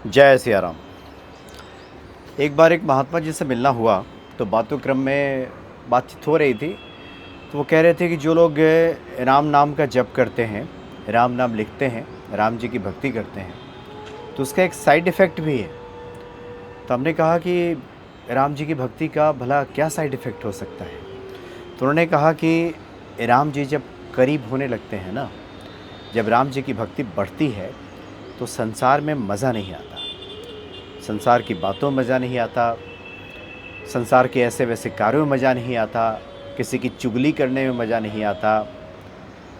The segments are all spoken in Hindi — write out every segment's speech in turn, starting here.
जय सिया राम। एक बार एक महात्मा जी से मिलना हुआ तो बातों क्रम में बातचीत हो रही थी। तो वो कह रहे थे कि जो लोग राम नाम का जप करते हैं, राम नाम लिखते हैं, राम जी की भक्ति करते हैं, तो उसका एक साइड इफ़ेक्ट भी है। तो हमने कहा कि राम जी की भक्ति का भला क्या साइड इफ़ेक्ट हो सकता है। तो उन्होंने कहा कि राम जी जब करीब होने लगते हैं ना, जब राम जी की भक्ति बढ़ती है तो संसार में मज़ा नहीं आता, संसार की बातों में मज़ा नहीं आता, संसार के ऐसे वैसे कार्यों में मज़ा नहीं आता, किसी की चुगली करने में मज़ा नहीं आता।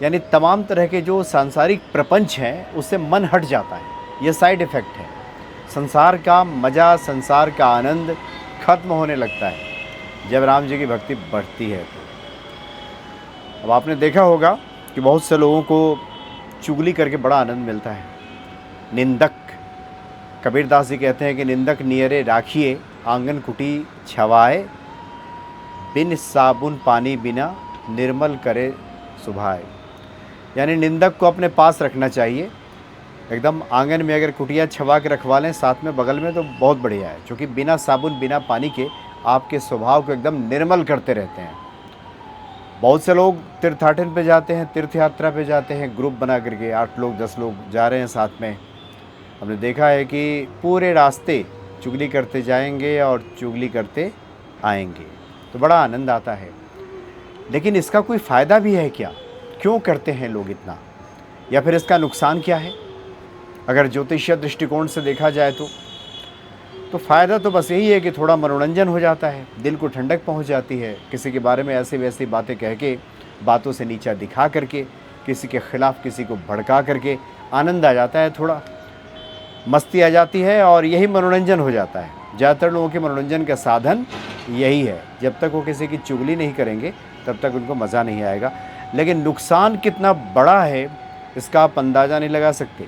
यानी तमाम तरह के जो सांसारिक प्रपंच हैं उससे मन हट जाता है। यह साइड इफ़ेक्ट है। संसार का मज़ा, संसार का आनंद खत्म होने लगता है जब राम जी की भक्ति बढ़ती है। तो अब आपने देखा होगा कि बहुत से लोगों को चुगली करके बड़ा आनंद मिलता है। निंदक, कबीरदास जी कहते हैं कि निंदक नियरे राखिए, आंगन कुटी छवाए, बिन साबुन पानी बिना निर्मल करे सुभाए। यानी निंदक को अपने पास रखना चाहिए। एकदम आंगन में अगर कुटिया छवा के रखवा लें साथ में बगल में तो बहुत बढ़िया है, क्योंकि बिना साबुन बिना पानी के आपके स्वभाव को एकदम निर्मल करते रहते हैं। बहुत से लोग तीर्थाटन पे जाते हैं, तीर्थ यात्रा पे जाते हैं, ग्रुप बना करके 8 लोग 10 लोग जा रहे हैं साथ में। हमने देखा है कि पूरे रास्ते चुगली करते जाएंगे और चुगली करते आएंगे, तो बड़ा आनंद आता है। लेकिन इसका कोई फ़ायदा भी है क्या? क्यों करते हैं लोग इतना? या फिर इसका नुकसान क्या है? अगर ज्योतिषीय दृष्टिकोण से देखा जाए तो फ़ायदा तो बस यही है कि थोड़ा मनोरंजन हो जाता है, दिल को ठंडक पहुंच जाती है। किसी के बारे में ऐसी वैसी बातें कह के, बातों से नीचा दिखा करके, किसी के ख़िलाफ़ किसी को भड़का करके आनंद आ जाता है, थोड़ा मस्ती आ जाती है और यही मनोरंजन हो जाता है। ज़्यादातर लोगों के मनोरंजन का साधन यही है। जब तक वो किसी की चुगली नहीं करेंगे तब तक उनको मज़ा नहीं आएगा। लेकिन नुकसान कितना बड़ा है इसका आप अंदाज़ा नहीं लगा सकते।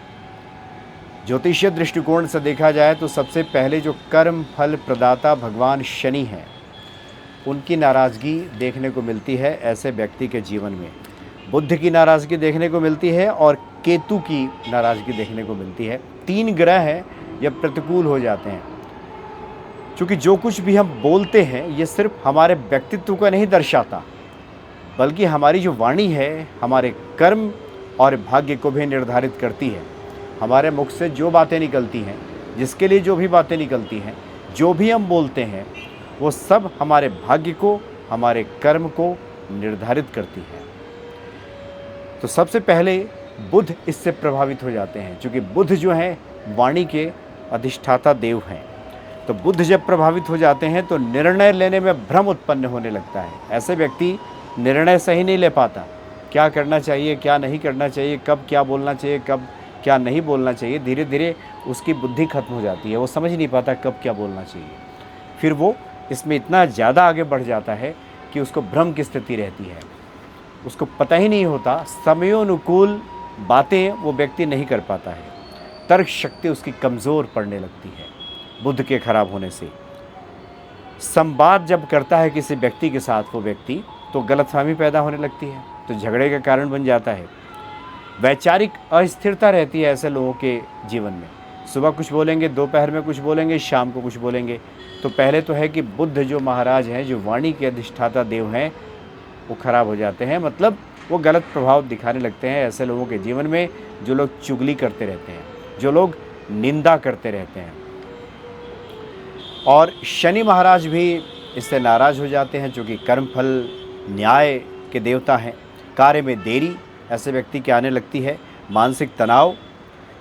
ज्योतिषीय दृष्टिकोण से देखा जाए तो सबसे पहले जो कर्म फल प्रदाता भगवान शनि हैं, उनकी नाराज़गी देखने को मिलती है ऐसे व्यक्ति के जीवन में। बुध की नाराज़गी देखने को मिलती है और केतु की नाराज़गी देखने को मिलती है। 3 ग्रह हैं जब प्रतिकूल हो जाते हैं। क्योंकि जो कुछ भी हम बोलते हैं ये सिर्फ हमारे व्यक्तित्व को नहीं दर्शाता, बल्कि हमारी जो वाणी है हमारे कर्म और भाग्य को भी निर्धारित करती है। हमारे मुख से जो बातें निकलती हैं, जिसके लिए जो भी बातें निकलती हैं, जो भी हम बोलते हैं, वो सब हमारे भाग्य को, हमारे कर्म को निर्धारित करती है। तो सबसे पहले बुध इससे प्रभावित हो जाते हैं, क्योंकि बुध जो है वाणी के अधिष्ठाता देव हैं। तो बुध जब प्रभावित हो जाते हैं तो निर्णय लेने में भ्रम उत्पन्न होने लगता है। ऐसे व्यक्ति निर्णय सही नहीं ले पाता, क्या करना चाहिए क्या नहीं करना चाहिए, कब क्या बोलना चाहिए कब क्या नहीं बोलना चाहिए। धीरे धीरे उसकी बुद्धि खत्म हो जाती है, वो समझ नहीं पाता कब क्या बोलना चाहिए। फिर वो इसमें इतना ज़्यादा आगे बढ़ जाता है कि उसको भ्रम की स्थिति रहती है, उसको पता ही नहीं होता। समयोनुकूल बातें वो व्यक्ति नहीं कर पाता है, तर्क शक्ति उसकी कमज़ोर पड़ने लगती है बुध के खराब होने से। संवाद जब करता है किसी व्यक्ति के साथ वो व्यक्ति, तो गलतफहमी पैदा होने लगती है, तो झगड़े का कारण बन जाता है। वैचारिक अस्थिरता रहती है ऐसे लोगों के जीवन में। सुबह कुछ बोलेंगे, दोपहर में कुछ बोलेंगे, शाम को कुछ बोलेंगे। तो पहले तो है कि बुध जो महाराज हैं, जो वाणी के अधिष्ठाता देव हैं, वो खराब हो जाते हैं। मतलब वो गलत प्रभाव दिखाने लगते हैं ऐसे लोगों के जीवन में जो लोग चुगली करते रहते हैं, जो लोग निंदा करते रहते हैं। और शनि महाराज भी इससे नाराज़ हो जाते हैं, जो कि कर्मफल न्याय के देवता हैं। कार्य में देरी ऐसे व्यक्ति की आने लगती है। मानसिक तनाव,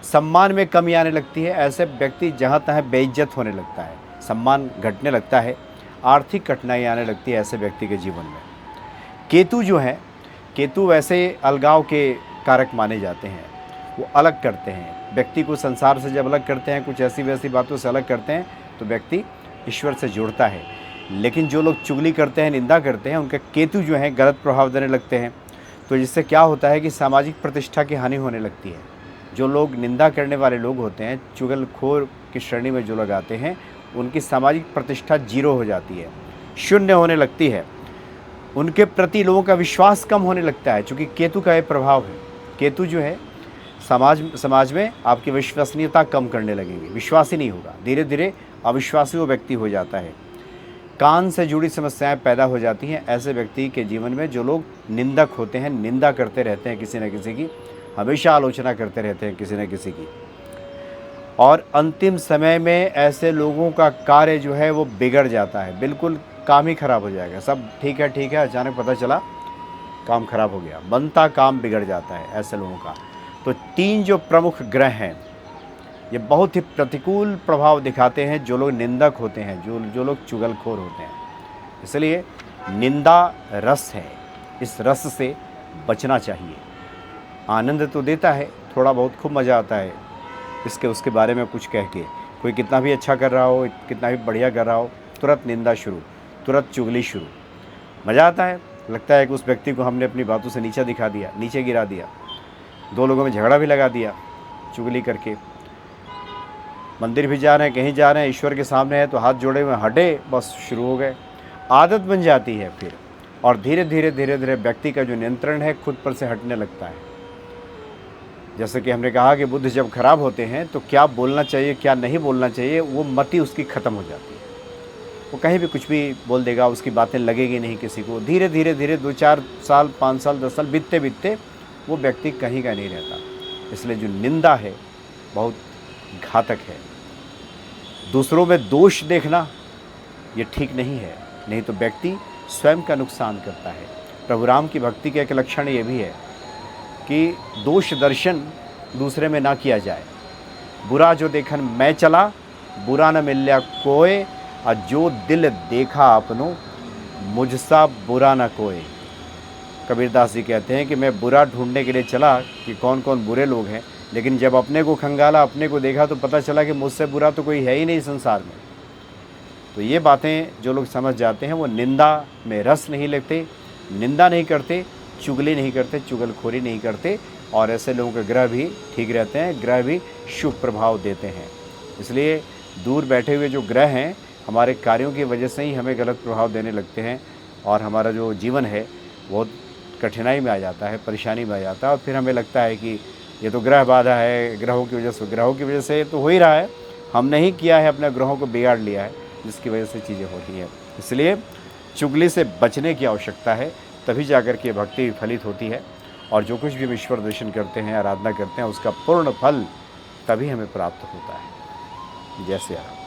सम्मान में कमी आने लगती है। ऐसे व्यक्ति जहाँ तहाँ बेइज्जत होने लगता है, सम्मान घटने लगता है। आर्थिक कठिनाई आने लगती है ऐसे व्यक्ति के जीवन में। केतु जो है, केतु वैसे अलगाव के कारक माने जाते हैं। वो अलग करते हैं व्यक्ति को, संसार से जब अलग करते हैं, कुछ ऐसी वैसी बातों से अलग करते हैं, तो व्यक्ति ईश्वर से जुड़ता है। लेकिन जो लोग चुगली करते हैं, निंदा करते हैं, उनका केतु जो है गलत प्रभाव देने लगते हैं। तो जिससे क्या होता है कि सामाजिक प्रतिष्ठा की हानि होने लगती है। जो लोग निंदा करने वाले लोग होते हैं, चुगलखोर की श्रेणी में जो लोग आते हैं, उनकी सामाजिक प्रतिष्ठा जीरो हो जाती है, शून्य होने लगती है। उनके प्रति लोगों का विश्वास कम होने लगता है, क्योंकि केतु का ये प्रभाव है। केतु जो है समाज में आपकी विश्वसनीयता कम करने लगेंगे, विश्वास ही नहीं होगा, धीरे धीरे अविश्वासी वो व्यक्ति हो जाता है। कान से जुड़ी समस्याएं पैदा हो जाती हैं ऐसे व्यक्ति के जीवन में जो लोग निंदक होते हैं, निंदा करते रहते हैं किसी न किसी की, हमेशा आलोचना करते रहते हैं किसी न किसी की। और अंतिम समय में ऐसे लोगों का कार्य जो है वो बिगड़ जाता है, बिल्कुल काम ही खराब हो जाएगा। सब ठीक है, अचानक पता चला काम खराब हो गया, बनता काम बिगड़ जाता है ऐसे लोगों का। तो 3 जो प्रमुख ग्रह हैं ये बहुत ही प्रतिकूल प्रभाव दिखाते हैं जो लोग निंदक होते हैं, जो लोग चुगलखोर होते हैं। इसलिए निंदा रस है, इस रस से बचना चाहिए। आनंद तो देता है, थोड़ा बहुत खूब मज़ा आता है इसके उसके बारे में कुछ कह के। कोई कितना भी अच्छा कर रहा हो, कितना भी बढ़िया कर रहा हो, तुरंत निंदा शुरू, तुरंत चुगली शुरू। मज़ा आता है, लगता है कि उस व्यक्ति को हमने अपनी बातों से नीचा दिखा दिया, नीचे गिरा दिया, 2 लोगों में झगड़ा भी लगा दिया चुगली करके। मंदिर भी जा रहे हैं, कहीं जा रहे हैं, ईश्वर के सामने है तो हाथ जोड़े हुए हटे, बस शुरू हो गए। आदत बन जाती है फिर, और धीरे धीरे व्यक्ति का जो नियंत्रण है खुद पर से हटने लगता है। जैसे कि हमने कहा कि बुद्ध जब खराब होते हैं तो क्या बोलना चाहिए क्या नहीं बोलना चाहिए, वो मति उसकी ख़त्म हो जाती है। वो कहीं भी कुछ भी बोल देगा, उसकी बातें लगेगी नहीं किसी को। धीरे धीरे 2-4 साल, 5 साल, 10 साल बीतते वो व्यक्ति कहीं का नहीं रहता। इसलिए जो निंदा है बहुत घातक है। दूसरों में दोष देखना ये ठीक नहीं है, नहीं तो व्यक्ति स्वयं का नुकसान करता है। प्रभु राम की भक्ति का एक लक्षण ये भी है कि दोष दर्शन दूसरे में ना किया जाए। बुरा जो देखन मैं चला, बुरा न मिल्या कोय, और जो दिल देखा अपनो, मुझसा बुरा न कोय। कबीरदास जी कहते हैं कि मैं बुरा ढूंढने के लिए चला कि कौन कौन बुरे लोग हैं, लेकिन जब अपने को खंगाला, अपने को देखा तो पता चला कि मुझसे बुरा तो कोई है ही नहीं संसार में। तो ये बातें जो लोग समझ जाते हैं वो निंदा में रस नहीं लेते, निंदा नहीं करते, चुगली नहीं करते, चुगलखोरी नहीं करते, और ऐसे लोगों के ग्रह भी ठीक रहते हैं, ग्रह भी शुभ प्रभाव देते हैं। इसलिए दूर बैठे हुए जो ग्रह हैं हमारे कार्यों की वजह से ही हमें गलत प्रभाव देने लगते हैं, और हमारा जो जीवन है बहुत कठिनाई में आ जाता है, परेशानी में आ जाता है, और फिर हमें लगता है कि ये तो ग्रह बाधा है, ग्रहों की वजह से तो हो ही रहा है, हमने ही किया है, अपने ग्रहों को बिगाड़ लिया है, जिसकी वजह से चीज़ें होती हैं। इसलिए चुगली से बचने की आवश्यकता है, तभी जाकर के भक्ति फलित होती है, और जो कुछ भी हम ईश्वर दर्शन करते हैं, आराधना करते हैं, उसका पूर्ण फल तभी हमें प्राप्त होता है। जय श्री राम।